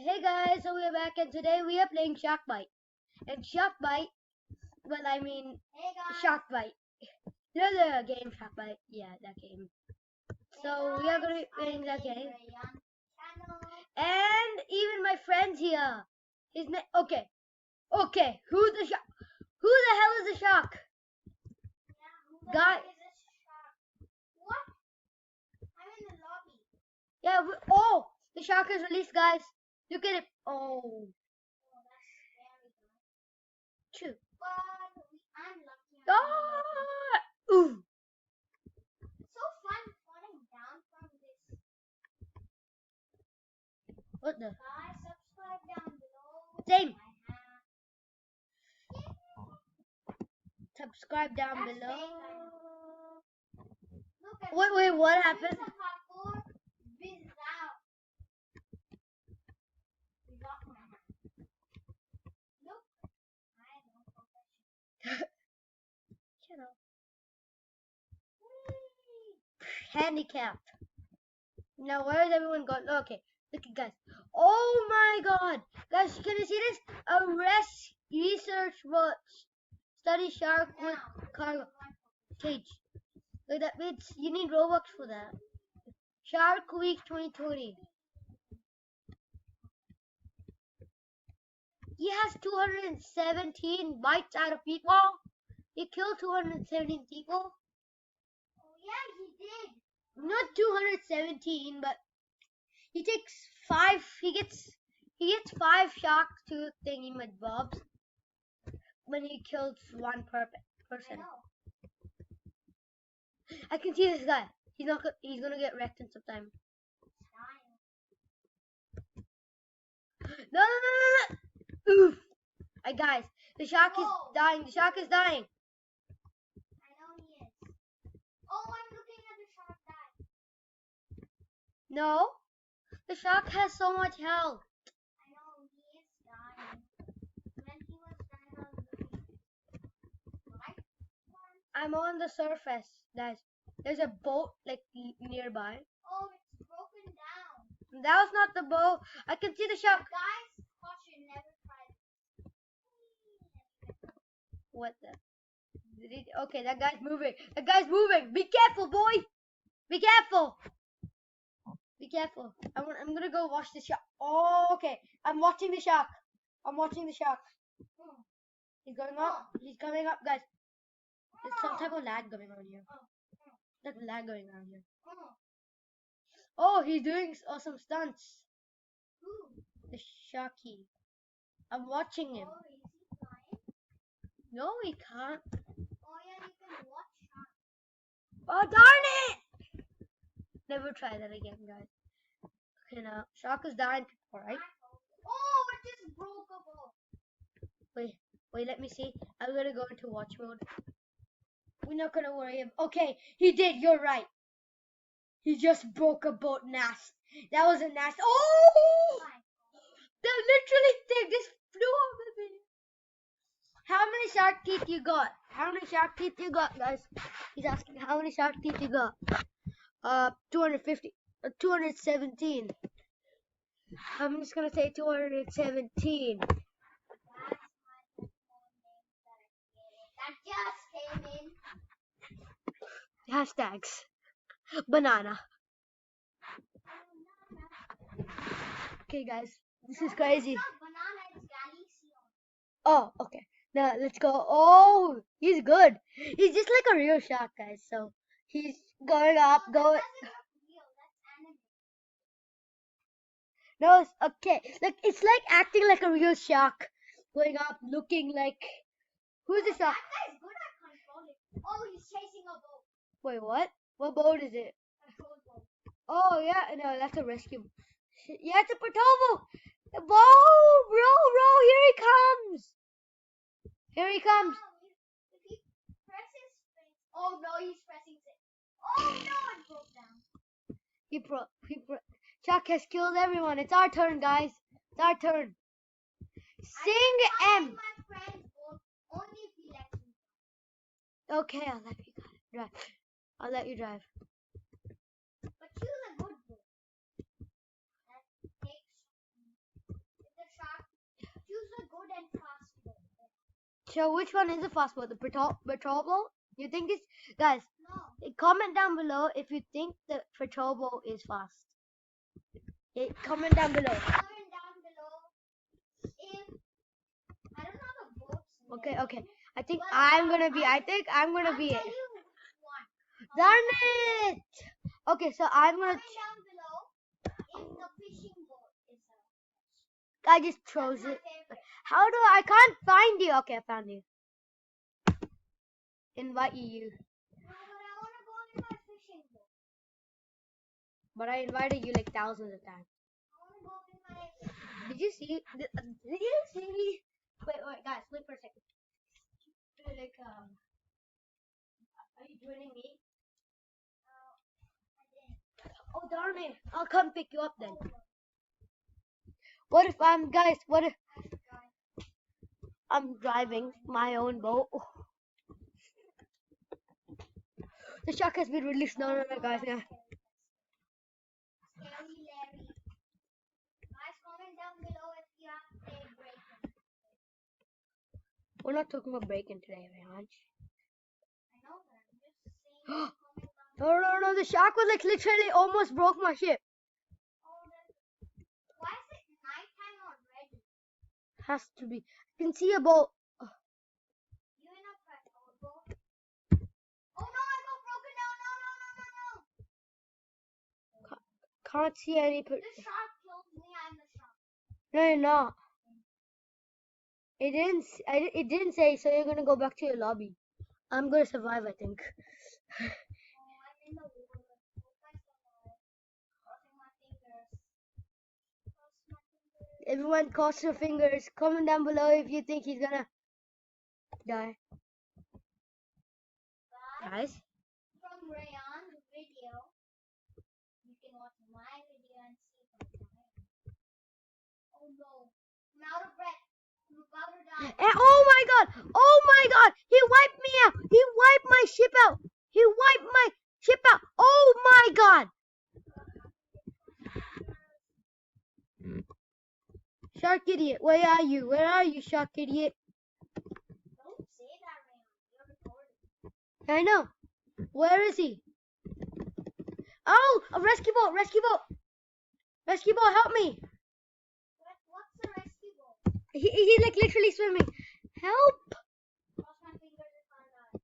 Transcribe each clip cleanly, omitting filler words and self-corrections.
Hey guys, so we're back and today we are playing Shark Bite. And Shark Bite, Shark Bite. You know the game Shark Bite? Yeah, that game. So we are going to be playing that game. And even my friend's here. His name, okay. Who's the shark? Who the hell is the shark? Guy. What? I'm in the lobby. Yeah, the shark is released, guys. Look at it. Oh. True. But I'm lucky. Ah! Ooh. So fun falling down from this. What the? Guys, subscribe down below. Same. Subscribe down That's below. Look at Wait, what happened? Look, I know professional. Shut up. Handicapped. Now where is everyone gone? Okay, look at guys. Oh my god. Guys, can you see this? A research watch. Study shark with cargo cage. Like that means you need Robux for that. Shark Week 2020. He has 217 bites out of people. He killed 217 people. Oh yeah, he did. Not 217, but he takes 5. He gets 5 shark tooth thingy mud bobs when he kills one person. I can see this guy. He's gonna get wrecked in some time. No. Oof. Guys, the shark is dying. The shark is dying. I know he is. Oh, I'm looking at the shark die. No, the shark has so much health. I know he is dying. When he was dying, I was looking. Right? I'm on the surface, guys. There's a boat like nearby. Oh, it's broken down. That was not the boat. I can see the shark. Guys, caution, never try it. What the? Okay, that guy's moving. That guy's moving. Be careful, boy. Be careful. Be careful. I'm gonna go watch the shark. Oh, okay. I'm watching the shark. He's going up. He's coming up, guys. There's some type of lag going on here. Like lag going on here. Oh, he's doing awesome stunts. The sharky. I'm watching him. Oh, is he flying? No, he can't. Oh yeah, you can watch sharks. Oh, darn it! Never try that again, guys. Okay, now, shark is dying people, right? Oh, it just broke a boat. Wait, let me see. I'm gonna go into watch mode. We're not gonna worry him. Okay, he did, you're right. He just broke a boat nast. That was a nast. Oh! That literally thing just flew over me. How many shark teeth you got? Guys? He's asking how many shark teeth you got. 250. 217. I'm just gonna say 217. That just came in. Hashtags. Banana. Okay, guys. This is crazy. It's not banana, it's Galician. Oh, okay. Now let's go. Oh, he's good. He's just like a real shark, guys. So he's going up, going. No, it's okay. Like it's like acting like a real shark, going up, looking like. Who's the shark? That guy's good at controlling. Oh, he's chasing a boat. Wait, what? What boat is it? Patrol boat. Oh yeah, no, that's a rescue. Yeah, it's a patrol boat. Whoa, bro, here he comes. Here he comes. If he presses space. Oh no, he's pressing it. Oh no, it broke down. Shark has killed everyone. It's our turn, guys. It's our turn. Sing M. My friend's boat only if he lets me. Okay, I'll let you drive. I'll let you drive. But choose a good boat. That takes and fast boat. So which one is the fast boat? The patrol boat? You think it's guys? No. Comment down below if you think the patrol boat is fast. Comment down below. Comment down below if I don't know the boats. Okay, okay. I think Well, I'm gonna be. I I'll think I'm gonna tell be you it. one. Darn it! Okay, so I'm gonna. Comment down below if the fishing boat is a I just chose That's my it. favorite. How do I can't find you? Okay, I found you. Invite you. No, but I want to go in my fishing boat. But I invited you like thousands of times. I want to go in my. Did you see? Did you see me? Wait, guys, wait for a second. Like, are you joining me? I didn't. Oh darn it! I'll come pick you up then. What if I'm, guys? What if I'm driving my own boat? The shark has been released. No, guys. Yeah. Scary Larry. Guys, comment down below if you have played Breaking. We're not talking about breaking today, Raj. I know, but I'm just saying. Comment down No. The shark was like literally almost broke my ship. Oh, why is it nighttime already? Has to be. I can see a boat. You in a boat? Oh no, I got broken down. No. Can't see any. The shark killed me. I'm the shark. No, you're not. It didn't. It didn't say. So you're gonna go back to your lobby. I'm gonna survive, I think. Oh, I'm in the water. Hope I survive. Crossing my fingers. Cross my fingers. Everyone, cross your fingers. Comment down below if you think he's gonna die. Guys. From Rayan's video, you can watch my video and see if I'm dying. Oh no, I'm out of breath. I'm about to die. And oh my god! He wiped me out! He wiped my ship out! He wiped my ship out! Oh my god! Shark idiot, where are you? Where are you, shark idiot? Don't say that, Rayan. You're recording. I know. Where is he? Oh, a rescue boat! Rescue boat! Rescue boat, help me! What's the rescue boat? He's like literally swimming. Help! Cross my fingers if I die.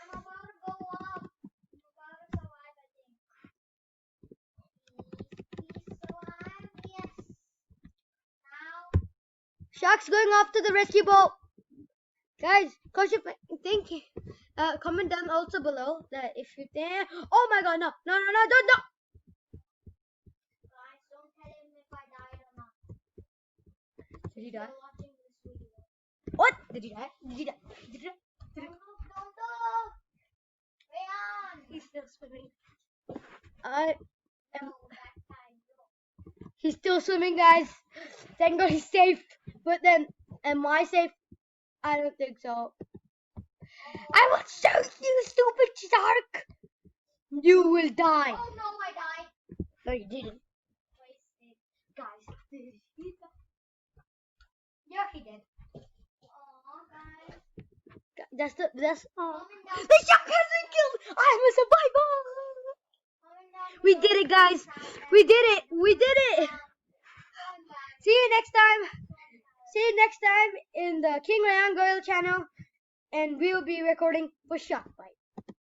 I'm about to go up. I'm about to survive, I think. Please survive. Yes. Now. Shark's going after the rescue boat. Guys, cause you think, comment down also below that if you dare. Oh my god, no, don't. Guys, don't tell him if I died or not. Did he die? You're watching this video. What? Did he die? Did he die? Don't go. Rayan. He's still swimming. I am. No, that time. No. He's still swimming, guys. Thank God he's safe. But then, am I safe? I don't think so. I will shoot you, stupid shark. You will die. Oh no, I died. No, you didn't. Wasted. Guys, did he die? Yeah, he did. Aw, guys. That's Comment down. the shark hasn't killed. I'm a survivor. Comment down We below did it, if guys. you died. We did it. We did it. Come back. See you next time. See you next time in the King Rayan Goyle channel, and we'll be recording for Shark.